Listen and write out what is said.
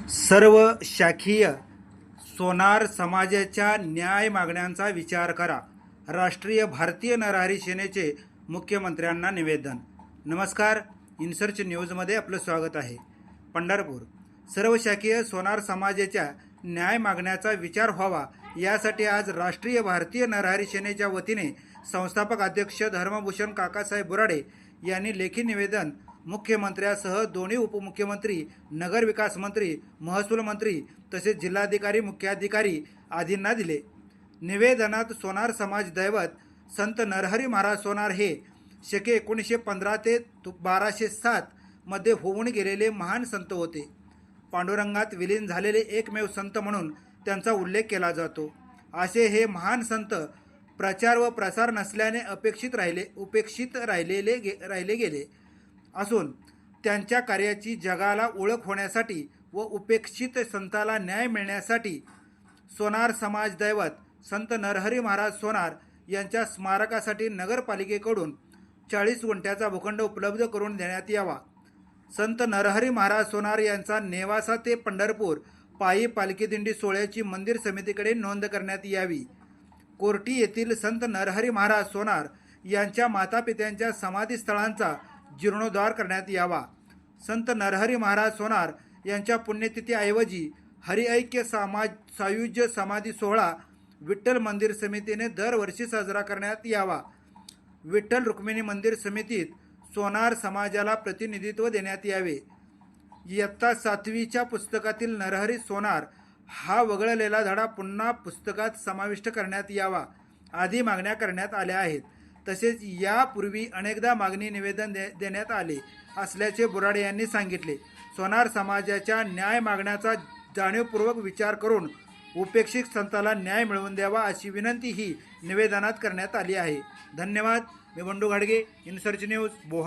सर्व शाखीय सोनार समाजाच्या न्याय मागण्यांचा विचार करा. राष्ट्रीय भारतीय नरहरी सेनेचे मुख्यमंत्र्यांना निवेदन. नमस्कार, इनसर्च न्यूजमध्ये आपलं स्वागत आहे. पंढरपूर. सर्व शाखीय सोनार समाजाच्या न्याय मागण्याचा विचार व्हावा यासाठी आज राष्ट्रीय भारतीय नरहरी सेनेच्या वतीने संस्थापक अध्यक्ष धर्मभूषण काकासाहेब बोराडे यांनी लेखी निवेदन मुख्यमंत्र्यासह दोन्ही उपमुख्यमंत्री, नगरविकास मंत्री, महसूल मंत्री तसेच जिल्हाधिकारी, मुख्याधिकारी आदींना दिले. निवेदनात सोनार समाज दैवत संत नरहरी महाराज सोनार हे शके 1915 ते 1207 मध्ये होऊन गेलेले महान संत होते. पांडुरंगात विलीन झालेले एकमेव संत म्हणून त्यांचा उल्लेख केला जातो. असे हे महान संत प्रचार व प्रसार नसल्याने उपेक्षित राहिले गेले असून त्यांच्या कार्याची जगाला ओळख होण्यासाठी व उपेक्षित संताला न्याय मिळण्यासाठी सोनार समाज दैवत संत नरहरी महाराज सोनार यांच्या स्मारकासाठी नगरपालिकेकडून 40 गुंठ्याचा भूखंड उपलब्ध करून देण्यात यावा. संत नरहरी महाराज सोनार यांचा नेवासा ते पंढरपूर पायी पालखी दिंडी सोहळ्याची मंदिर समितीकडे नोंद करण्यात यावी. कोर्टी येथील संत नरहरी महाराज सोनार यांच्या मातापित्यांच्या समाधीस्थळांचा जीर्णोद्धार करण्यात यावा. संत नरहरी महाराज सोनार यांच्या पुण्यतिथीऐवजी हरिऐक्य सायुज्य समाधी सोहळा विठ्ठल मंदिर समितीने दरवर्षी साजरा करण्यात यावा. विठ्ठल रुक्मिणी मंदिर समितीत सोनार समाजाला प्रतिनिधित्व देण्यात यावे. इयत्ता 7वीच्या पुस्तकातील नरहरी सोनार हा वगळलेला धडा पुन्हा पुस्तकात समाविष्ट करण्यात यावा आदी मागण्या करण्यात आल्या आहेत. तसेच यापूर्वी अनेकदा मागणी निवेदन देण्यात आले असल्याचे बोराडे यांनी सांगितले. सोनार समाजाच्या न्याय मागण्याचा जाणीवपूर्वक विचार करून उपेक्षित संताला न्याय मिळवून द्यावा अशी विनंती ही निवेदनात करण्यात आली आहे. धन्यवाद. मी बंडू घाडगे, इनसर्च न्यूज, बोहा.